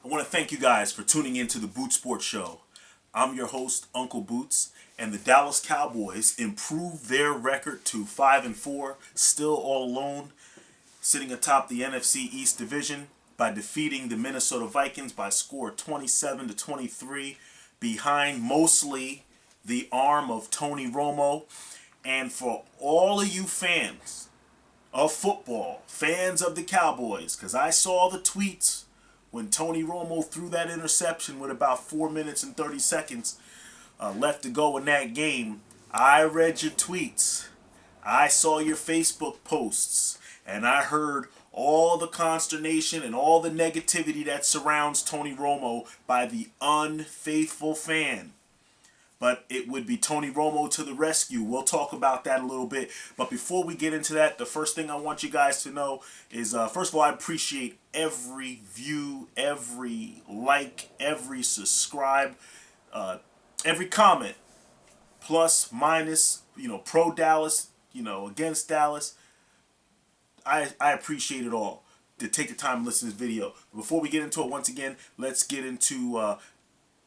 I want to thank you guys for tuning in to the Bootz Sports Show. I'm your host, Uncle Bootz, and the Dallas Cowboys improved their record to 5-4, still all alone, sitting atop the NFC East Division by defeating the Minnesota Vikings by a score of 27-23, behind mostly the arm of Tony Romo. And for all of you fans of football, fans of the Cowboys, because I saw the tweets when Tony Romo threw that interception with about 4 minutes and 30 seconds left to go in that game. I read your tweets. I saw your Facebook posts. And I heard all the consternation and all the negativity that surrounds Tony Romo by the unfaithful fan. But it would be Tony Romo to the rescue. We'll talk about that a little bit. But before we get into that, the first thing I want you guys to know is, first of all, I appreciate every view, every like, every subscribe, every comment, plus, minus, pro Dallas, against Dallas. I appreciate it all. To take the time to listen to this video. Before we get into it, once again, let's get into...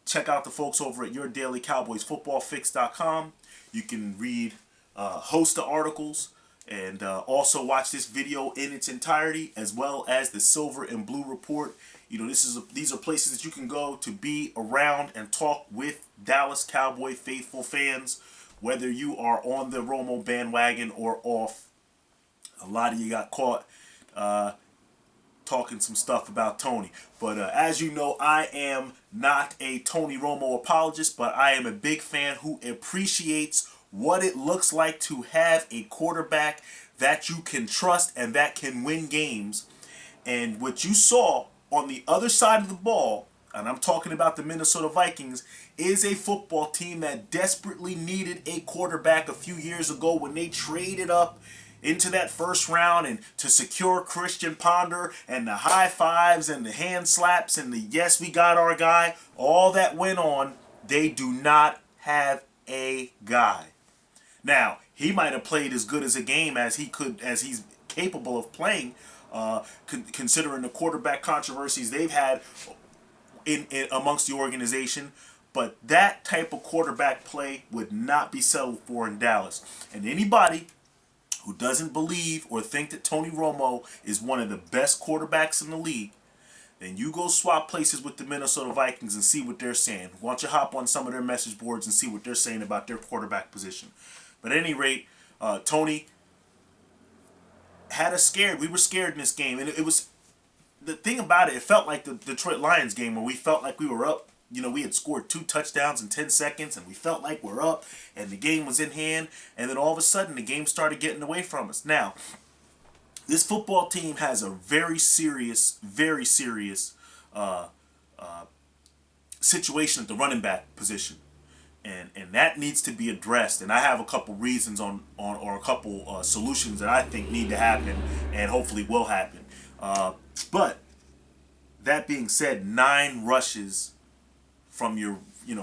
check out the folks over at yourdailycowboysfootballfix.com. You can read a host of articles and also watch this video in its entirety, as well as the Silver and Blue Report. These are places that you can go to be around and talk with Dallas Cowboy faithful fans, whether you are on the Romo bandwagon or off. A lot of you got caught talking some stuff about Tony. But as you know, I am not a Tony Romo apologist, but I am a big fan who appreciates what it looks like to have a quarterback that you can trust and that can win games. And what you saw on the other side of the ball, and I'm talking about the Minnesota Vikings, is a football team that desperately needed a quarterback a few years ago when they traded up into that first round and to secure Christian Ponder, and the high fives and the hand slaps and the yes, we got our guy, all that went on. They do not have a guy. Now, he might have played as good as a game as he's capable of playing, considering the quarterback controversies they've had in amongst the organization. But that type of quarterback play would not be settled for in Dallas. And anybody who doesn't believe or think that Tony Romo is one of the best quarterbacks in the league, then you go swap places with the Minnesota Vikings and see what they're saying. Why don't you hop on some of their message boards and see what they're saying about their quarterback position. But at any rate, Tony had us scared. We were scared in this game. And it was, the thing about it felt like the Detroit Lions game where we felt like we were up. We had scored 2 touchdowns in 10 seconds, and we felt like we're up, and the game was in hand, and then all of a sudden, the game started getting away from us. Now, this football team has a very serious situation at the running back position, and that needs to be addressed. And I have a couple reasons or a couple solutions that I think need to happen, and hopefully will happen. But that being said, 9 rushes from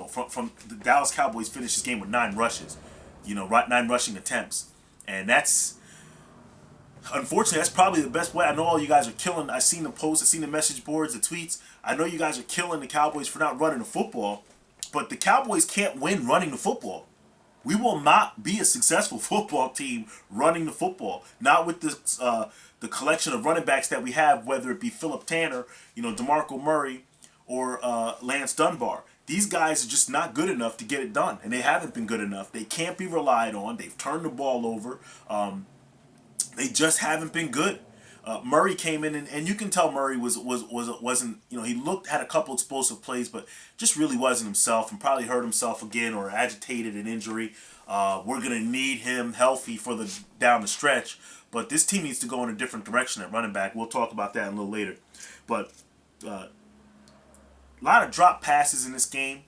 from the Dallas Cowboys finished this game with 9 rushes, 9 rushing attempts, and that's, unfortunately, that's probably the best way. I know all you guys are killing. I've seen the posts, I've seen the message boards, the tweets. I know you guys are killing the Cowboys for not running the football, but the Cowboys can't win running the football. We will not be a successful football team running the football, not with the collection of running backs that we have, whether it be Philip Tanner, DeMarco Murray, or Lance Dunbar. These guys are just not good enough to get it done, and they haven't been good enough. They can't be relied on. They've turned the ball over. They just haven't been good. Murray came in, and you can tell Murray wasn't. He had a couple explosive plays, but just really wasn't himself, and probably hurt himself again or agitated an injury. We're gonna need him healthy for down the stretch, but this team needs to go in a different direction at running back. We'll talk about that a little later, but. A lot of drop passes in this game,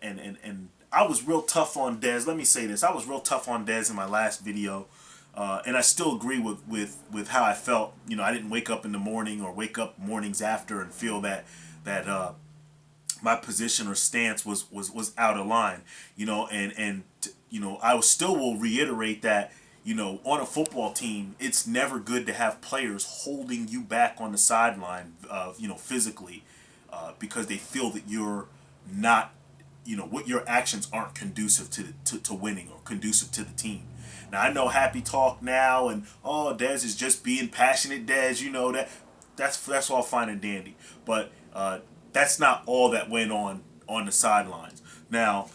and I was real tough on Dez. Let me say this: I was real tough on Dez in my last video, and I still agree with how I felt. I didn't wake up in the morning or wake up mornings after and feel that my position or stance was out of line. I still will reiterate that. On a football team, it's never good to have players holding you back on the sideline, physically. because they feel that you're not, what your actions aren't conducive to winning or conducive to the team. Now I know happy talk now and oh Dez is just being passionate. Dez, that's all fine and dandy, but that's not all that went on the sidelines. Now,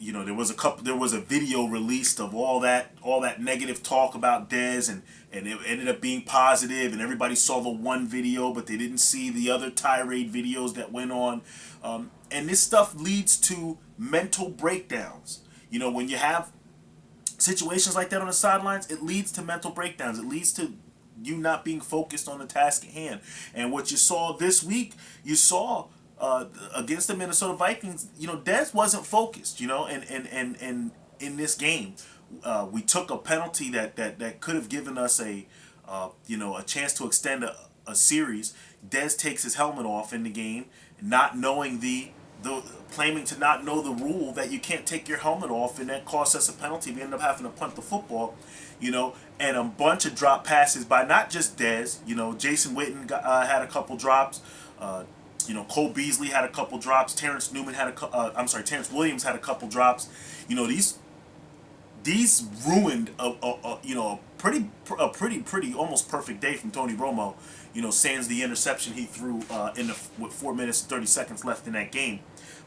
there was a video released of all that negative talk about Dez, and it ended up being positive, and everybody saw the one video, but they didn't see the other tirade videos that went on. And this stuff leads to mental breakdowns. When you have situations like that on the sidelines, it leads to mental breakdowns. It leads to you not being focused on the task at hand. And what you saw this week, you saw against the Minnesota Vikings, Dez wasn't focused, and in this game, we took a penalty that could have given us a chance to extend a series. Dez takes his helmet off in the game, not knowing claiming to not know the rule that you can't take your helmet off, and that cost us a penalty. We ended up having to punt the football, and a bunch of drop passes by not just Dez. Jason Witten had a couple drops. Cole Beasley had a couple drops. Terrence Williams had a couple drops. These ruined a pretty almost perfect day from Tony Romo. Sans the interception he threw with 4 minutes and 30 seconds left in that game,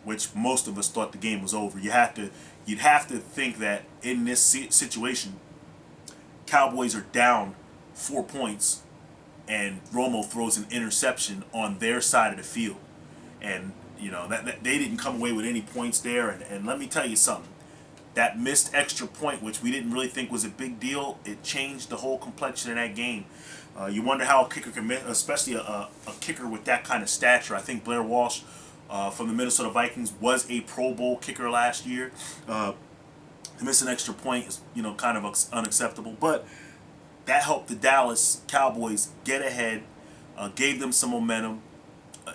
which most of us thought the game was over. You'd have to think that in this situation, Cowboys are down 4 points, and Romo throws an interception on their side of the field, and that they didn't come away with any points there. And let me tell you something. That missed extra point, which we didn't really think was a big deal, it changed the whole complexion of that game. You wonder how a kicker can miss, especially a kicker with that kind of stature. I think Blair Walsh from the Minnesota Vikings was a Pro Bowl kicker last year. To miss an extra point is kind of unacceptable, but that helped the Dallas Cowboys get ahead, gave them some momentum,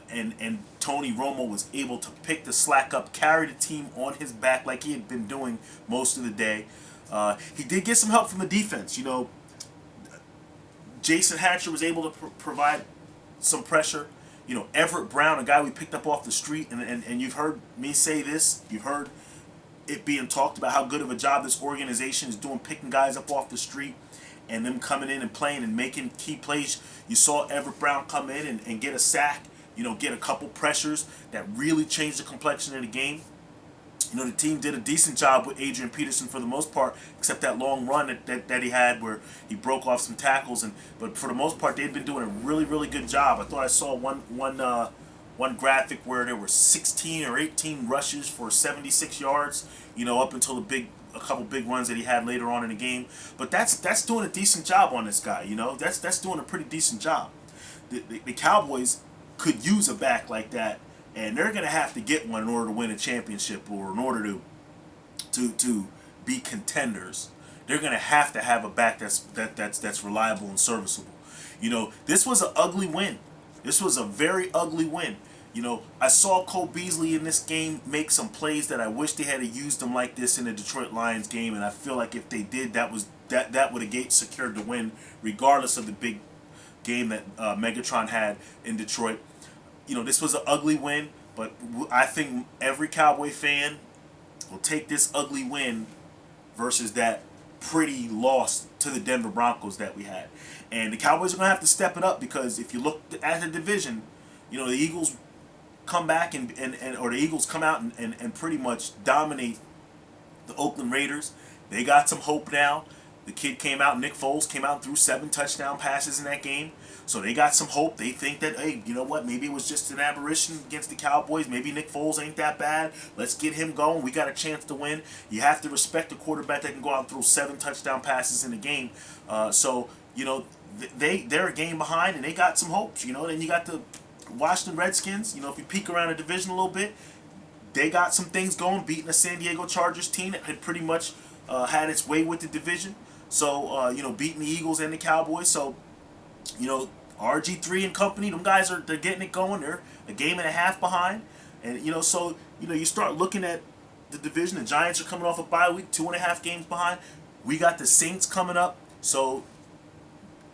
and Tony Romo was able to pick the slack up, carry the team on his back like he had been doing most of the day. He did get some help from the defense. Jason Hatcher was able to provide some pressure. Everett Brown, a guy we picked up off the street, and you've heard me say this, you've heard it being talked about how good of a job this organization is doing picking guys up off the street and them coming in and playing and making key plays. You saw Everett Brown come in and get a sack, get a couple pressures that really changed the complexion of the game. The team did a decent job with Adrian Peterson for the most part, except that long run that he had where he broke off some tackles. But for the most part, they'd been doing a really, really good job. I thought I saw one graphic where there were 16 or 18 rushes for 76 yards, up until a couple big runs that he had later on in the game. But that's doing a decent job on this guy. That's doing a pretty decent job. The Cowboys could use a back like that, and they're going to have to get one in order to win a championship, or in order to be contenders. They're going to have a back that's reliable and serviceable. This was an ugly win. This was a very ugly win. I saw Cole Beasley in this game make some plays that I wish they had used him like this in the Detroit Lions game, and I feel like if they did, that would have secured the win, regardless of the big game that Megatron had in Detroit. This was an ugly win, but I think every Cowboy fan will take this ugly win versus that pretty loss to the Denver Broncos that we had. And the Cowboys are going to have to step it up, because if you look at the division, the Eagles come back or the Eagles come out and pretty much dominate the Oakland Raiders. They got some hope now. The kid came out, Nick Foles came out and threw 7 touchdown passes in that game. So they got some hope. They think that, hey, you know what, maybe it was just an aberration against the Cowboys. Maybe Nick Foles ain't that bad. Let's get him going. We got a chance to win. You have to respect the quarterback that can go out and throw 7 touchdown passes in the game. They're a game behind, and they got some hopes. Then you got the Washington Redskins. If you peek around the division a little bit, they got some things going, beating a San Diego Chargers team that had pretty much had its way with the division. So, beating the Eagles and the Cowboys. So, RG3 and company, them guys they're getting it going. They're a game and a half behind. And, you start looking at the division. The Giants are coming off a bye week, 2.5 games behind. We got the Saints coming up. So,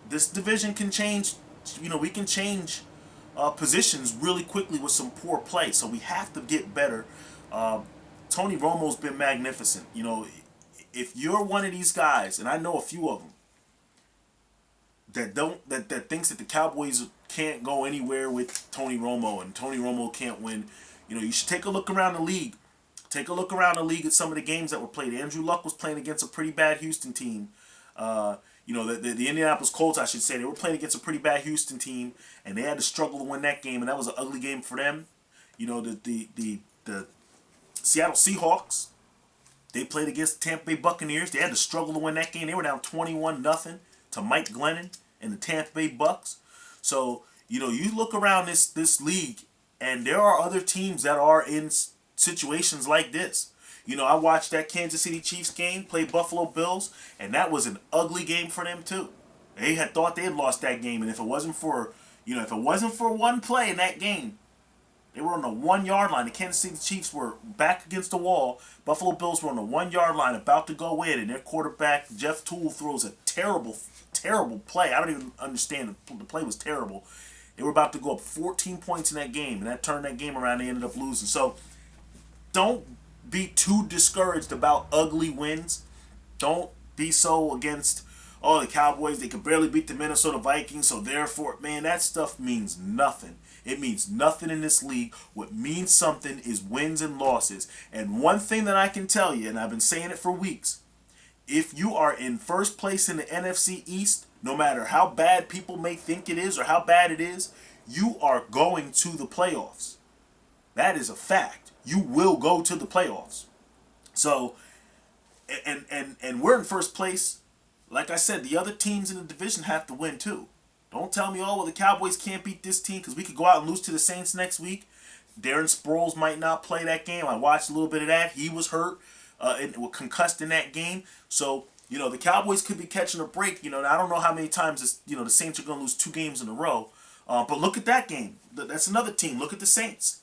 this division can change. We can change positions really quickly with some poor play. So we have to get better. Tony Romo's been magnificent. You know, if you're one of these guys, and I know a few of them, that thinks that the Cowboys can't go anywhere with Tony Romo and Tony Romo can't win, you know, you should take a look around the league. Take a look around the league at some of the games that were played. Andrew Luck was playing against a pretty bad Houston team. You know, the Indianapolis Colts, I should say, they were playing against a pretty bad Houston team, and they had to struggle to win that game, and that was an ugly game for them. You know, the Seattle Seahawks, they played against the Tampa Bay Buccaneers. They had to struggle to win that game. They were down 21-0 to Mike Glennon and the Tampa Bay Bucks. So, you know, you look around this league, and there are other teams that are in situations like this. You know, I watched that Kansas City Chiefs game play Buffalo Bills, and that was an ugly game for them too. They had thought they had lost that game, and if it wasn't for one play in that game, they were on the 1 yard line. The Kansas City Chiefs were back against the wall. Buffalo Bills were on the 1 yard line about to go in, and their quarterback, Jeff Toole, throws a terrible play. I don't even understand. The play was terrible. They were about to go up 14 points in that game, and that turned that game around. They ended up losing. So don't be too discouraged about ugly wins. Don't be so against, oh, the Cowboys, they could barely beat the Minnesota Vikings, so therefore, man, that stuff means nothing. It means nothing in this league. What means something is wins and losses. And one thing that I can tell you, and I've been saying it for weeks, if you are in first place in the NFC East, no matter how bad people may think it is or how bad it is, you are going to the playoffs. That is a fact. You will go to the playoffs. So, and we're in first place. Like I said, the other teams in the division have to win too. Don't tell me, oh, well, the Cowboys can't beat this team because we could go out and lose to the Saints next week. Darren Sproles might not play that game. I watched a little bit of that. He was hurt and was concussed in that game. So, you know, the Cowboys could be catching a break. You know, and I don't know how many times the Saints are going to lose 2 games in a row. But look at that game. That's another team. Look at the Saints.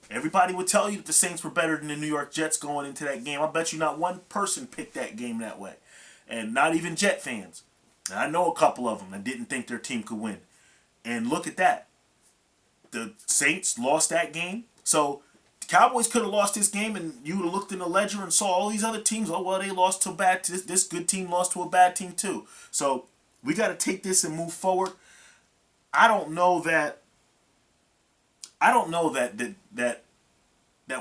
Everybody would tell you that the Saints were better than the New York Jets going into that game. I bet you not one person picked that game that way. And not even Jet fans. And I know a couple of them that didn't think their team could win. And look at that. The Saints lost that game. So the Cowboys could have lost this game, and you would have looked in the ledger and saw all these other teams. Oh, well, they lost to a bad team. This good team lost to a bad team too. So we got to take this and move forward. I don't know that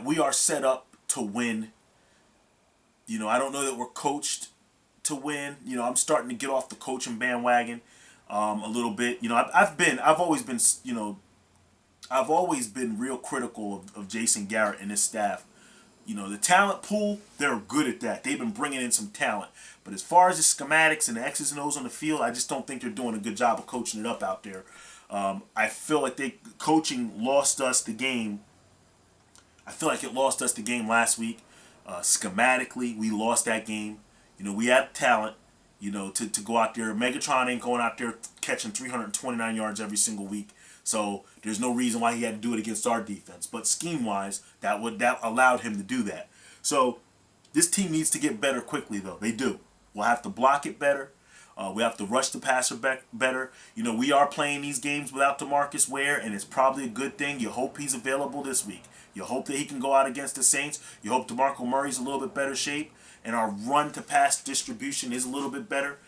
we are set up to win. You know, I don't know that we're coached to win. You know, I'm starting to get off the coaching bandwagon a little bit. You know, I've always been real critical of Jason Garrett and his staff. You know, the talent pool, they're good at that. They've been bringing in some talent. But as far as the schematics and the X's and O's on the field, I just don't think they're doing a good job of coaching it up out there. I feel like coaching lost us the game. I feel like it lost us the game last week. Schematically, we lost that game. You know, we have talent, you know, to go out there. Megatron ain't going out there catching 329 yards every single week. So there's no reason why he had to do it against our defense. But scheme-wise, that allowed him to do that. So this team needs to get better quickly, though. They do. We'll have to block it better. We have to rush the passer back better. You know, we are playing these games without DeMarcus Ware, and it's probably a good thing. You hope he's available this week. You hope that he can go out against the Saints. You hope DeMarco Murray's a little bit better shape, and our run-to-pass distribution is a little bit better,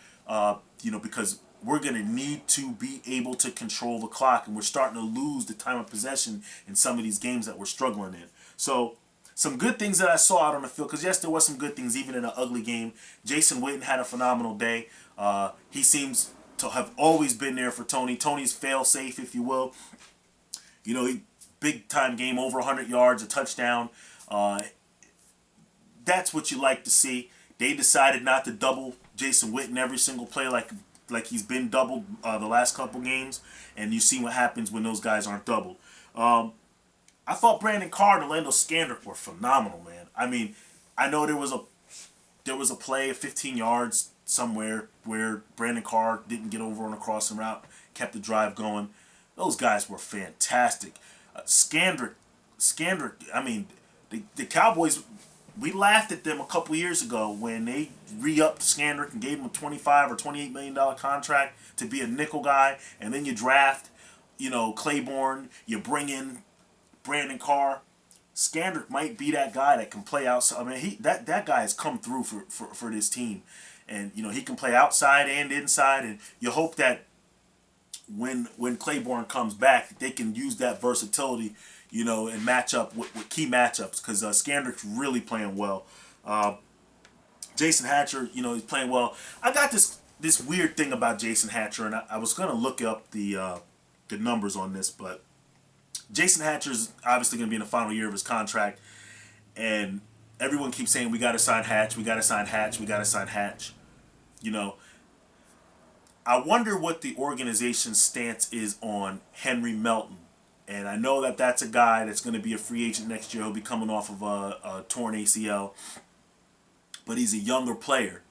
you know, because we're going to need to be able to control the clock, and we're starting to lose the time of possession in some of these games that we're struggling in. So some good things that I saw out on the field, because yes, there was some good things even in an ugly game. Jason Witten had a phenomenal day. He seems to have always been there for Tony. Tony's fail-safe, if you will. You know, big-time game, over 100 yards, a touchdown. That's what you like to see. They decided not to double Jason Witten every single play like he's been doubled the last couple games, and you see what happens when those guys aren't doubled. I thought Brandon Carr and Orlando Scandrick were phenomenal, man. I mean, I know there was a play of 15 yards somewhere where Brandon Carr didn't get over on a crossing route, kept the drive going. Those guys were fantastic. Scandrick, I mean, the Cowboys, we laughed at them a couple years ago when they re-upped Scandrick and gave him a $25 or $28 million contract to be a nickel guy, and then you draft Claiborne, you bring in Brandon Carr. Scandrick might be that guy that can play outside. I mean, that guy has come through for this team, and he can play outside and inside. And you hope that when Claiborne comes back, they can use that versatility, and match up with key matchups because Scandrick's really playing well. Jason Hatcher, he's playing well. I got this weird thing about Jason Hatcher, and I was gonna look up the numbers on this, but Jason Hatcher's obviously going to be in the final year of his contract, and everyone keeps saying, we got to sign Hatch, we got to sign Hatch, we got to sign Hatch. I wonder what the organization's stance is on Henry Melton. And I know that that's a guy that's going to be a free agent next year. He'll be coming off of a torn ACL. But he's a younger player.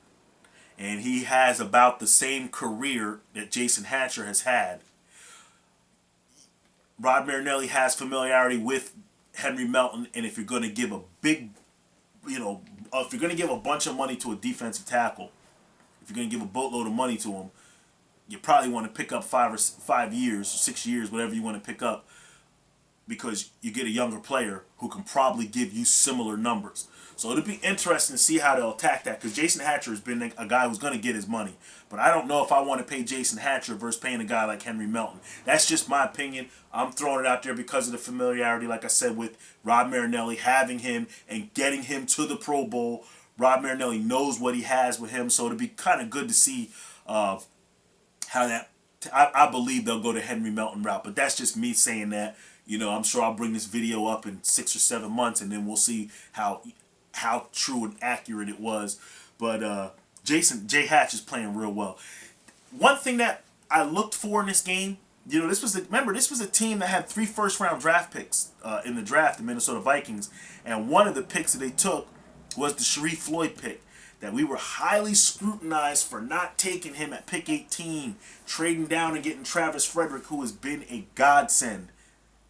And he has about the same career that Jason Hatcher has had. Rod Marinelli has familiarity with Henry Melton, and if you're going to give a big, if you're going to give a bunch of money to a defensive tackle, if you're going to give a boatload of money to him, you probably want to pick up 5 years, 6 years, whatever you want to pick up, because you get a younger player who can probably give you similar numbers. So it'll be interesting to see how they'll attack that, because Jason Hatcher has been a guy who's going to get his money. But I don't know if I want to pay Jason Hatcher versus paying a guy like Henry Melton. That's just my opinion. I'm throwing it out there because of the familiarity, like I said, with Rod Marinelli, having him and getting him to the Pro Bowl. Rod Marinelli knows what he has with him, so it'll be kind of good to see how that. I believe they'll go to Henry Melton route, but that's just me saying that. I'm sure I'll bring this video up in 6 or 7 months, and then we'll see how true and accurate it was. But J. Hatch is playing real well. One thing that I looked for in this game, this was a team that had 3 first-round draft picks in the draft, the Minnesota Vikings, and one of the picks that they took was the Sharif Floyd pick. That we were highly scrutinized for not taking him at pick 18, trading down and getting Travis Frederick, who has been a godsend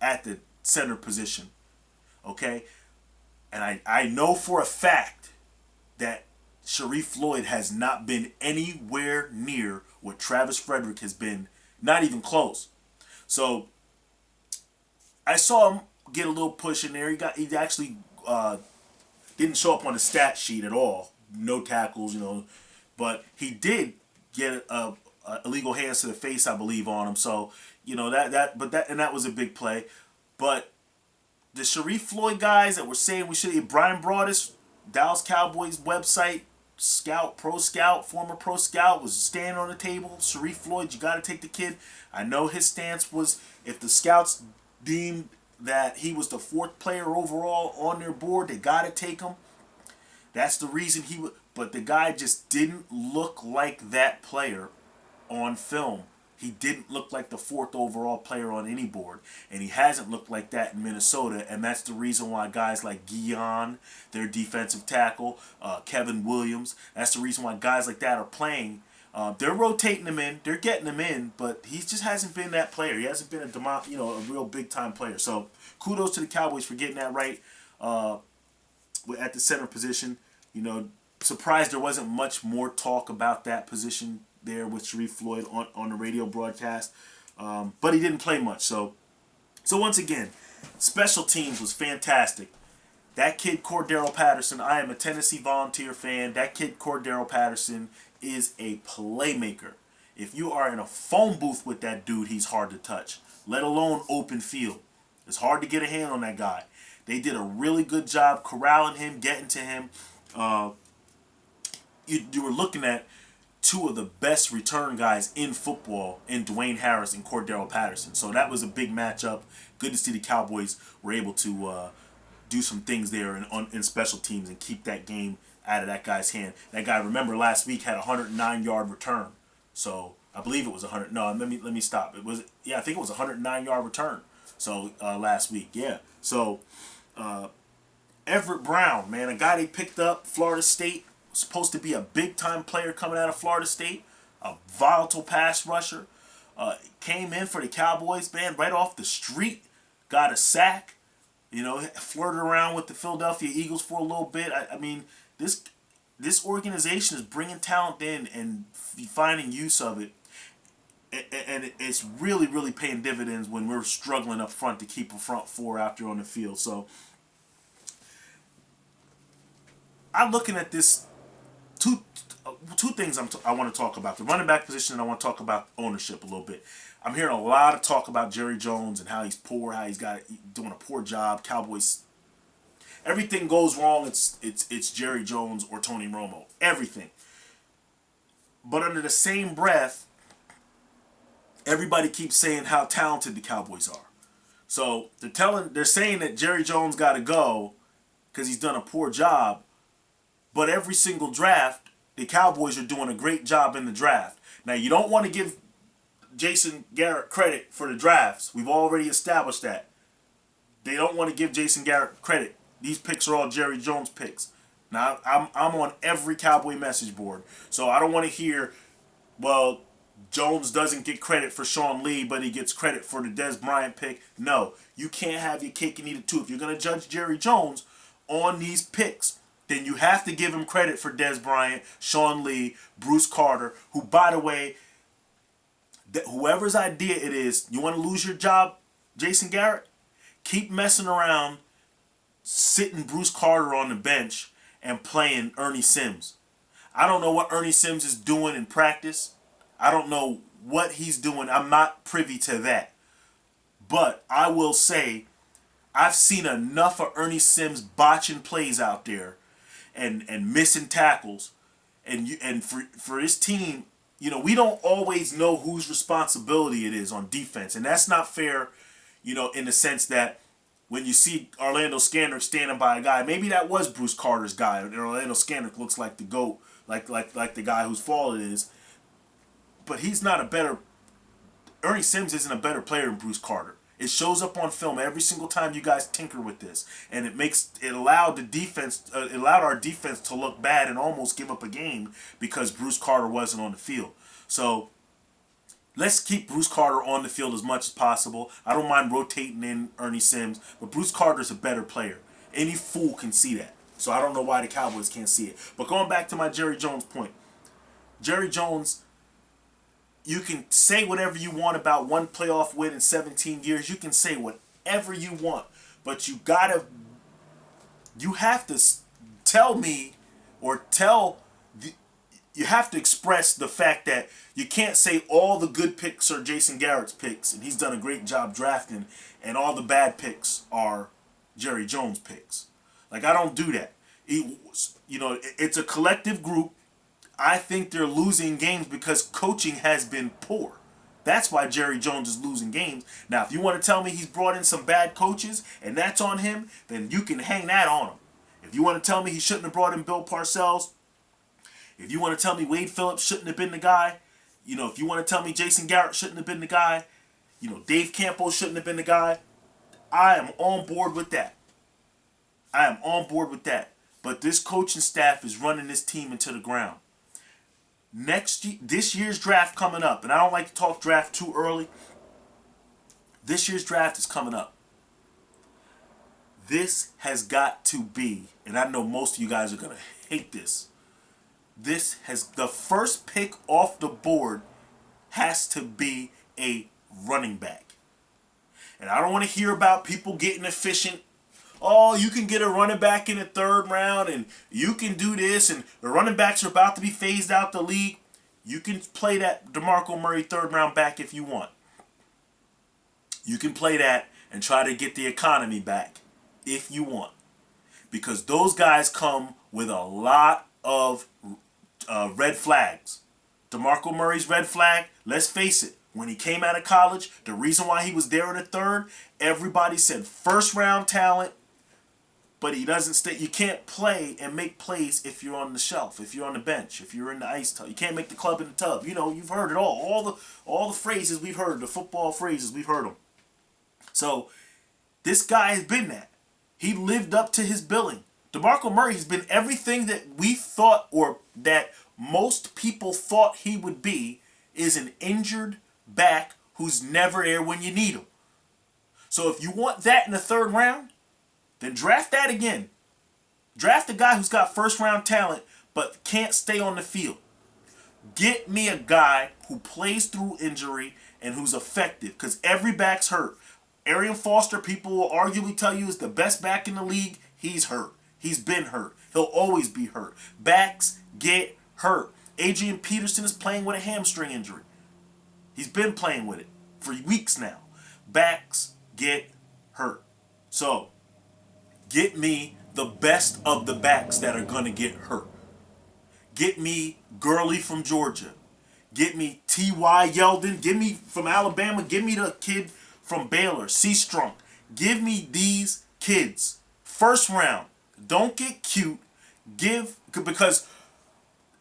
at the center position. Okay? And I know for a fact that Sharif Floyd has not been anywhere near what Travis Frederick has been, not even close. So I saw him get a little push in there. He actually didn't show up on the stat sheet at all. No tackles, but he did get a illegal hands to the face, I believe, on him. So that was a big play. But the Sharif Floyd guys that were saying we should, Brian Broaddus, Dallas Cowboys website former pro scout, was standing on the table. Sharif Floyd, you got to take the kid. I know his stance was if the scouts deemed that he was the 4th player overall on their board, they got to take him. That's the reason he would. But the guy just didn't look like that player on film. He didn't look like the 4th overall player on any board. And he hasn't looked like that in Minnesota. And that's the reason why guys like Guion, their defensive tackle, Kevin Williams, that's the reason why guys like that are playing. They're rotating him in. They're getting him in. But he just hasn't been that player. He hasn't been a real big-time player. So kudos to the Cowboys for getting that right at the center position. Surprised there wasn't much more talk about that position there with Sharif Floyd on the radio broadcast. But he didn't play much. So once again, special teams was fantastic. That kid Cordero Patterson, I am a Tennessee Volunteer fan. That kid Cordero Patterson is a playmaker. If you are in a phone booth with that dude, he's hard to touch, let alone open field. It's hard to get a hand on that guy. They did a really good job corralling him, getting to him. You were looking at 2 of the best return guys in football in Dwayne Harris and Cordero Patterson. So that was a big matchup. Good to see the Cowboys were able to do some things there in special teams and keep that game out of that guy's hand. That guy, remember, last week had a 109-yard return. So I believe it was 100. No, let me stop. I think it was a 109-yard return. So last week, yeah. So Everett Brown, man, a guy they picked up, Florida State. Supposed to be a big-time player coming out of Florida State, a volatile pass rusher. Came in for the Cowboys, man, right off the street, got a sack, flirted around with the Philadelphia Eagles for a little bit. I mean, this organization is bringing talent in and finding use of it. and it's really, really paying dividends when we're struggling up front to keep a front four out there on the field. So I'm looking at this two two things I want to talk about: the running back position, and I want to talk about ownership a little bit. I'm hearing a lot of talk about Jerry Jones and how he's poor, how he's doing a poor job. Cowboys, everything goes wrong. It's Jerry Jones or Tony Romo. Everything. But under the same breath, everybody keeps saying how talented the Cowboys are. So they're saying that Jerry Jones got to go because he's done a poor job. But every single draft, the Cowboys are doing a great job in the draft. Now, you don't want to give Jason Garrett credit for the drafts. We've already established that. They don't want to give Jason Garrett credit. These picks are all Jerry Jones picks. Now, I'm on every Cowboy message board. So I don't want to hear, well, Jones doesn't get credit for Sean Lee, but he gets credit for the Dez Bryant pick. No, you can't have your cake and eat it too. If you're going to judge Jerry Jones on these picks, then you have to give him credit for Dez Bryant, Sean Lee, Bruce Carter, who, by the way, whoever's idea it is, you want to lose your job, Jason Garrett? Keep messing around, sitting Bruce Carter on the bench and playing Ernie Sims. I don't know what Ernie Sims is doing in practice. I don't know what he's doing. I'm not privy to that. But I will say, I've seen enough of Ernie Sims botching plays out there and missing tackles. And for his team, we don't always know whose responsibility it is on defense. And that's not fair, in the sense that when you see Orlando Scandrick standing by a guy, maybe that was Bruce Carter's guy. And Orlando Scandrick looks like the GOAT, like the guy whose fault it is. But he's not a better... Ernie Sims isn't a better player than Bruce Carter. It shows up on film every single time you guys tinker with this. And it allowed our defense to look bad and almost give up a game because Bruce Carter wasn't on the field. So let's keep Bruce Carter on the field as much as possible. I don't mind rotating in Ernie Sims, but Bruce Carter's a better player. Any fool can see that. So I don't know why the Cowboys can't see it. But going back to my Jerry Jones point. Jerry Jones, you can say whatever you want about one playoff win in 17 years. You can say whatever you want. But you have to tell me or you have to express the fact that you can't say all the good picks are Jason Garrett's picks and he's done a great job drafting and all the bad picks are Jerry Jones picks. Like, I don't do that. It's a collective group. I think they're losing games because coaching has been poor. That's why Jerry Jones is losing games. Now, if you want to tell me he's brought in some bad coaches and that's on him, then you can hang that on him. If you want to tell me he shouldn't have brought in Bill Parcells, if you want to tell me Wade Phillips shouldn't have been the guy, if you want to tell me Jason Garrett shouldn't have been the guy, Dave Campo shouldn't have been the guy, I am on board with that. But this coaching staff is running this team into the ground. This year's draft coming up, and I don't like to talk draft too early. This year's draft is coming up. This has got to be, and I know most of you guys are going to hate this. The first pick off the board has to be a running back. And I don't want to hear about people getting efficient. Oh, you can get a running back in the third round and you can do this and the running backs are about to be phased out the league. You can play that DeMarco Murray third round back if you want. You can play that and try to get the economy back if you want. Because those guys come with a lot of red flags. DeMarco Murray's red flag, let's face it, when he came out of college, the reason why he was there in the third, everybody said first round talent, but he doesn't stay. You can't play and make plays if you're on the shelf, if you're on the bench, if you're in the ice tub. You can't make the club in the tub. You've heard it all. All the phrases we've heard, the football phrases, we've heard them. So this guy has been that. He lived up to his billing. DeMarco Murray has been everything that we thought or that most people thought he would be, is an injured back who's never there when you need him. So if you want that in the third round, then draft that again. Draft a guy who's got first round talent but can't stay on the field. Get me a guy who plays through injury and who's effective, because every back's hurt. Arian Foster, people will arguably tell you, is the best back in the league. He's hurt. He's been hurt. He'll always be hurt. Backs get hurt. Adrian Peterson is playing with a hamstring injury. He's been playing with it for weeks now. Backs get hurt. So, get me the best of the backs that are going to get hurt. Get me Gurley from Georgia. Get me T.Y. Yeldon. Get me from Alabama. Give me the kid from Baylor, C. Strunk. Give me these kids. First round. Don't get cute. Because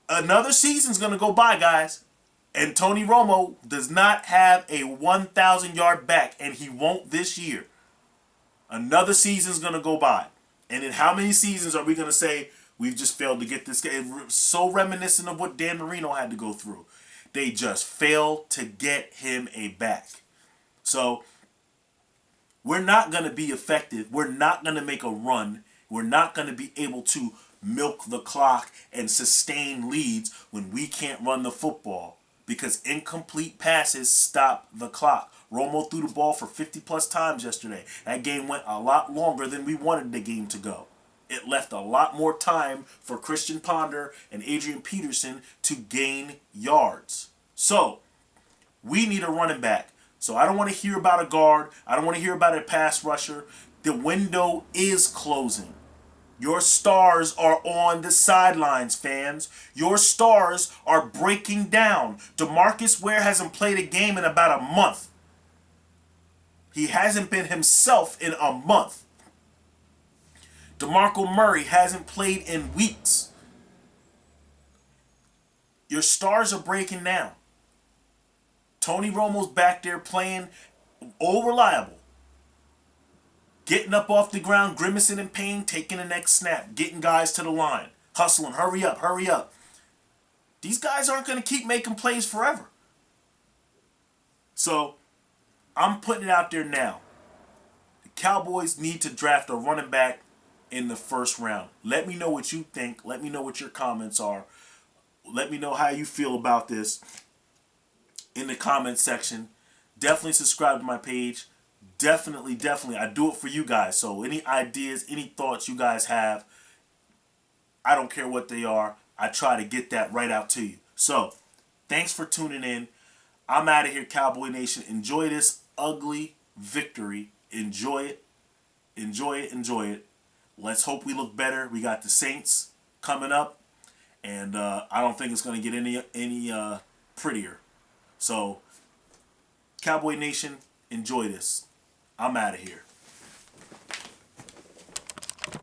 another season's going to go by, guys. And Tony Romo does not have a 1,000-yard back, and he won't this year. Another season's going to go by. And in how many seasons are we going to say, we've just failed to get this guy? It's so reminiscent of what Dan Marino had to go through. They just failed to get him a back. So, we're not going to be effective. We're not going to make a run. We're not going to be able to milk the clock and sustain leads when we can't run the football, because incomplete passes stop the clock. Romo threw the ball for 50-plus times yesterday. That game went a lot longer than we wanted the game to go. It left a lot more time for Christian Ponder and Adrian Peterson to gain yards. So, we need a running back. So I don't want to hear about a guard. I don't want to hear about a pass rusher. The window is closing. Your stars are on the sidelines, fans. Your stars are breaking down. DeMarcus Ware hasn't played a game in about a month. He hasn't been himself in a month. DeMarco Murray hasn't played in weeks. Your stars are breaking down. Tony Romo's back there playing all reliable. Getting up off the ground, grimacing in pain, taking the next snap, getting guys to the line, hustling, hurry up, hurry up. These guys aren't going to keep making plays forever. So, I'm putting it out there now. The Cowboys need to draft a running back in the first round. Let me know what you think. Let me know what your comments are. Let me know how you feel about this in the comment section. Definitely subscribe to my page. Definitely, I do it for you guys. So any ideas, any thoughts you guys have, I don't care what they are. I try to get that right out to you. So, thanks for tuning in. I'm out of here, Cowboy Nation. Enjoy this ugly victory. Enjoy it. Enjoy it. Enjoy it. Let's hope we look better. We got the Saints coming up, and I don't think it's going to get any prettier. So, Cowboy Nation, enjoy this. I'm out of here.